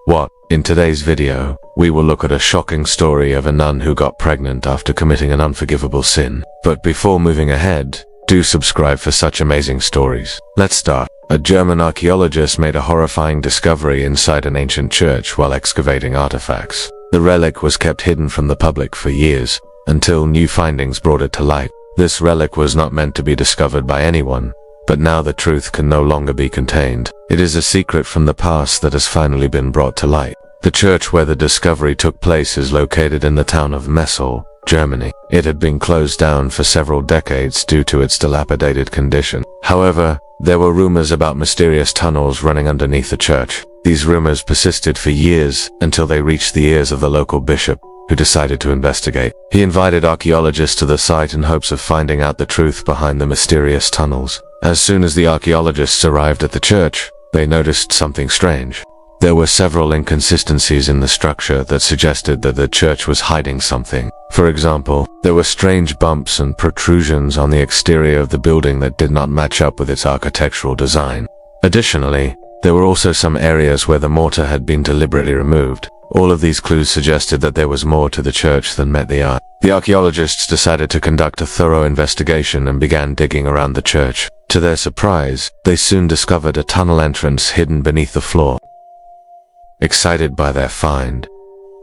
What? In today's video, we will look at a shocking story of a nun who got pregnant after committing an unforgivable sin. But before moving ahead, do subscribe for such amazing stories. Let's start. A German archaeologist made a horrifying discovery inside an ancient church while excavating artifacts. The relic was kept hidden from the public for years, until new findings brought it to light. This relic was not meant to be discovered by anyone, but now the truth can no longer be contained. It is a secret from the past that has finally been brought to light. The church where the discovery took place is located in the town of Messel, Germany. It had been closed down for several decades due to its dilapidated condition. However, there were rumors about mysterious tunnels running underneath the church. These rumors persisted for years until they reached the ears of the local bishop, who decided to investigate. He invited archaeologists to the site in hopes of finding out the truth behind the mysterious tunnels. As soon as the archaeologists arrived at the church, they noticed something strange. There were several inconsistencies in the structure that suggested that the church was hiding something. For example, there were strange bumps and protrusions on the exterior of the building that did not match up with its architectural design. Additionally, there were also some areas where the mortar had been deliberately removed. All of these clues suggested that there was more to the church than met the eye. The archaeologists decided to conduct a thorough investigation and began digging around the church. To their surprise, they soon discovered a tunnel entrance hidden beneath the floor. Excited by their find,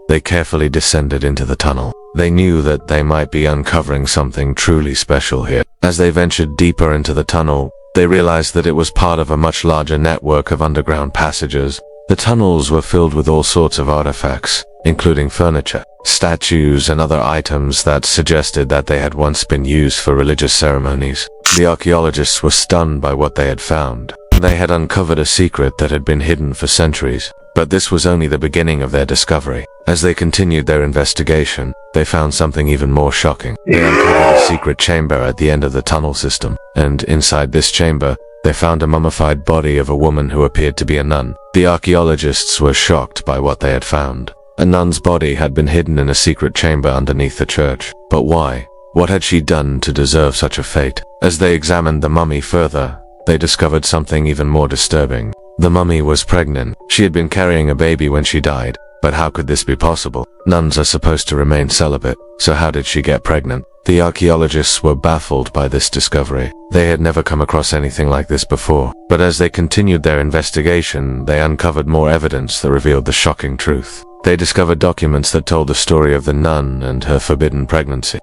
they carefully descended into the tunnel. They knew that they might be uncovering something truly special here. As they ventured deeper into the tunnel, they realized that it was part of a much larger network of underground passages. The tunnels were filled with all sorts of artifacts, including furniture, statues, and other items that suggested that they had once been used for religious ceremonies. The archaeologists were stunned by what they had found. They had uncovered a secret that had been hidden for centuries. But this was only the beginning of their discovery. As they continued their investigation, they found something even more shocking. They uncovered a secret chamber at the end of the tunnel system, and inside this chamber, they found a mummified body of a woman who appeared to be a nun. The archaeologists were shocked by what they had found. A nun's body had been hidden in a secret chamber underneath the church. But why? What had she done to deserve such a fate? As they examined the mummy further, they discovered something even more disturbing. The mummy was pregnant. She had been carrying a baby when she died. But how could this be possible? Nuns are supposed to remain celibate, so how did she get pregnant? The archaeologists were baffled by this discovery. They had never come across anything like this before. But as they continued their investigation, they uncovered more evidence that revealed the shocking truth. They discovered documents that told the story of the nun and her forbidden pregnancy.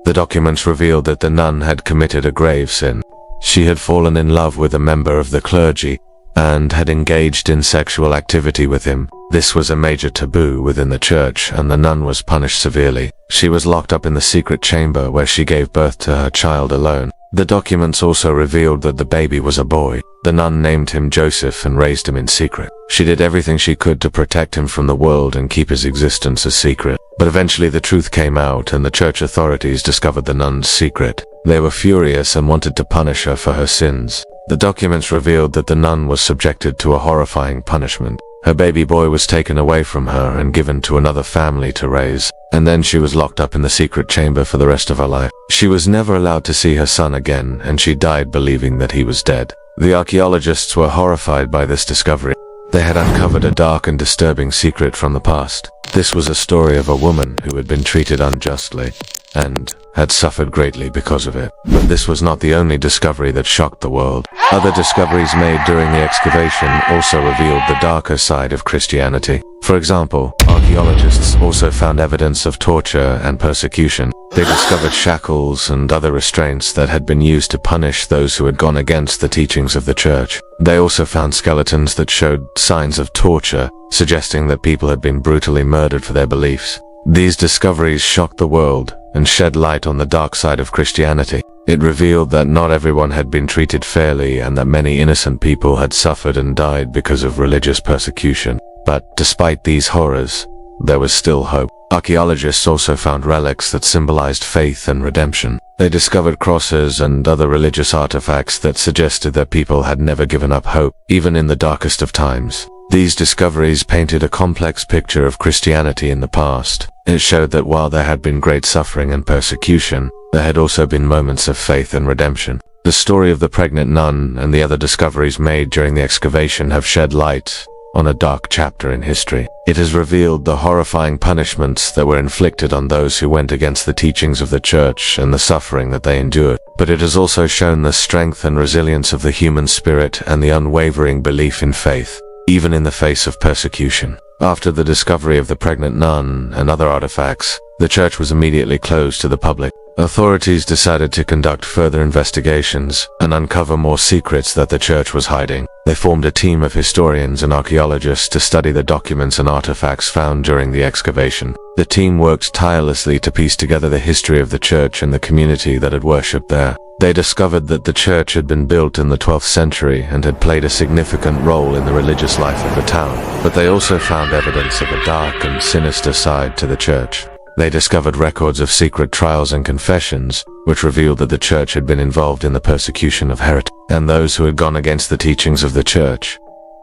The documents revealed that the nun had committed a grave sin. She had fallen in love with a member of the clergy and had engaged in sexual activity with him. This was a major taboo within the church, and the nun was punished severely. She was locked up in the secret chamber where she gave birth to her child alone. The documents also revealed that the baby was a boy. The nun named him Joseph and raised him in secret. She did everything she could to protect him from the world and keep his existence a secret. But eventually the truth came out, and the church authorities discovered the nun's secret. They were furious and wanted to punish her for her sins. The documents revealed that the nun was subjected to a horrifying punishment. Her baby boy was taken away from her and given to another family to raise, and then she was locked up in the secret chamber for the rest of her life. She was never allowed to see her son again, and she died believing that he was dead. The archaeologists were horrified by this discovery. They had uncovered a dark and disturbing secret from the past. This was a story of a woman who had been treated unjustly and had suffered greatly because of it. But this was not the only discovery that shocked the world. Other discoveries made during the excavation also revealed the darker side of Christianity. For example, archaeologists also found evidence of torture and persecution. They discovered shackles and other restraints that had been used to punish those who had gone against the teachings of the church. They also found skeletons that showed signs of torture, suggesting that people had been brutally murdered for their beliefs. These discoveries shocked the world and shed light on the dark side of Christianity. It revealed that not everyone had been treated fairly and that many innocent people had suffered and died because of religious persecution. But despite these horrors, there was still hope. Archaeologists also found relics that symbolized faith and redemption. They discovered crosses and other religious artifacts that suggested that people had never given up hope, even in the darkest of times. These discoveries painted a complex picture of Christianity in the past. It showed that while there had been great suffering and persecution, there had also been moments of faith and redemption. The story of the pregnant nun and the other discoveries made during the excavation have shed light on a dark chapter in history. It has revealed the horrifying punishments that were inflicted on those who went against the teachings of the Church and the suffering that they endured. But it has also shown the strength and resilience of the human spirit and the unwavering belief in faith, even in the face of persecution. After the discovery of the pregnant nun and other artifacts, the church was immediately closed to the public. Authorities decided to conduct further investigations and uncover more secrets that the church was hiding. They formed a team of historians and archaeologists to study the documents and artifacts found during the excavation. The team worked tirelessly to piece together the history of the church and the community that had worshipped there. They discovered that the church had been built in the 12th century and had played a significant role in the religious life of the town. But they also found evidence of a dark and sinister side to the church. They discovered records of secret trials and confessions, which revealed that the church had been involved in the persecution of heretics and those who had gone against the teachings of the church.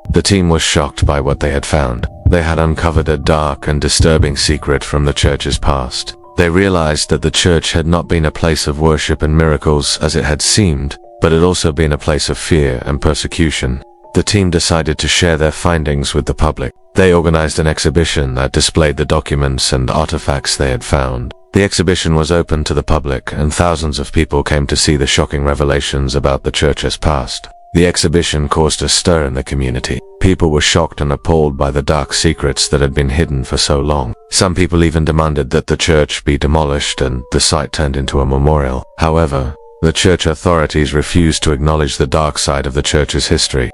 The team was shocked by what they had found. They had uncovered a dark and disturbing secret from the church's past. They realized that the church had not been a place of worship and miracles as it had seemed, but had also been a place of fear and persecution. The team decided to share their findings with the public. They organized an exhibition that displayed the documents and artifacts they had found. The exhibition was open to the public, and thousands of people came to see the shocking revelations about the church's past. The exhibition caused a stir in the community. People were shocked and appalled by the dark secrets that had been hidden for so long. Some people even demanded that the church be demolished and the site turned into a memorial. However, the church authorities refused to acknowledge the dark side of the church's history.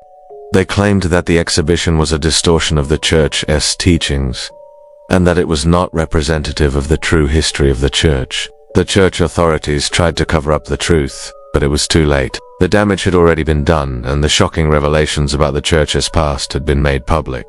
They claimed that the exhibition was a distortion of the church's teachings, and that it was not representative of the true history of the church. The church authorities tried to cover up the truth, but it was too late. The damage had already been done, and the shocking revelations about the church's past had been made public.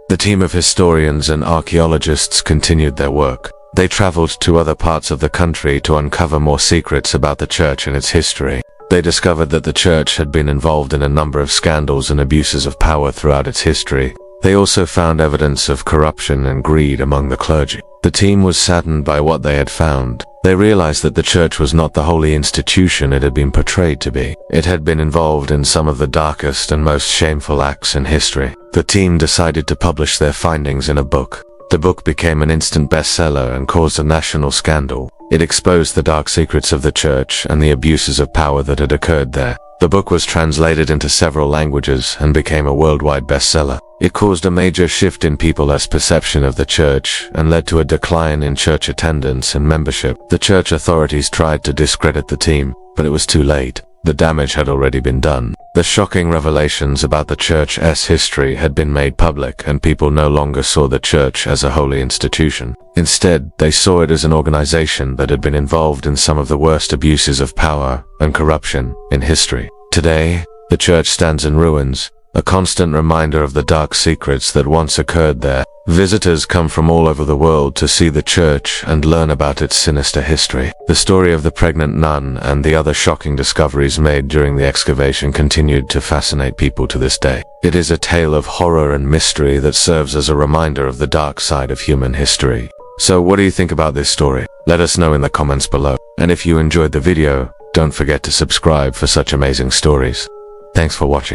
The team of historians and archaeologists continued their work. They traveled to other parts of the country to uncover more secrets about the church and its history. They discovered that the church had been involved in a number of scandals and abuses of power throughout its history. They also found evidence of corruption and greed among the clergy. The team was saddened by what they had found. They realized that the church was not the holy institution it had been portrayed to be. It had been involved in some of the darkest and most shameful acts in history. The team decided to publish their findings in a book. The book became an instant bestseller and caused a national scandal. It exposed the dark secrets of the church and the abuses of power that had occurred there. The book was translated into several languages and became a worldwide bestseller. It caused a major shift in people's perception of the church and led to a decline in church attendance and membership. The church authorities tried to discredit the team, but it was too late. The damage had already been done. The shocking revelations about the church's history had been made public, and people no longer saw the church as a holy institution. Instead, they saw it as an organization that had been involved in some of the worst abuses of power and corruption in history. Today, the church stands in ruins, a constant reminder of the dark secrets that once occurred there. Visitors come from all over the world to see the church and learn about its sinister history. The story of the pregnant nun and the other shocking discoveries made during the excavation continued to fascinate people to this day. It is a tale of horror and mystery that serves as a reminder of the dark side of human history. So what do you think about this story? Let us know in the comments below. And if you enjoyed the video, don't forget to subscribe for such amazing stories. Thanks for watching.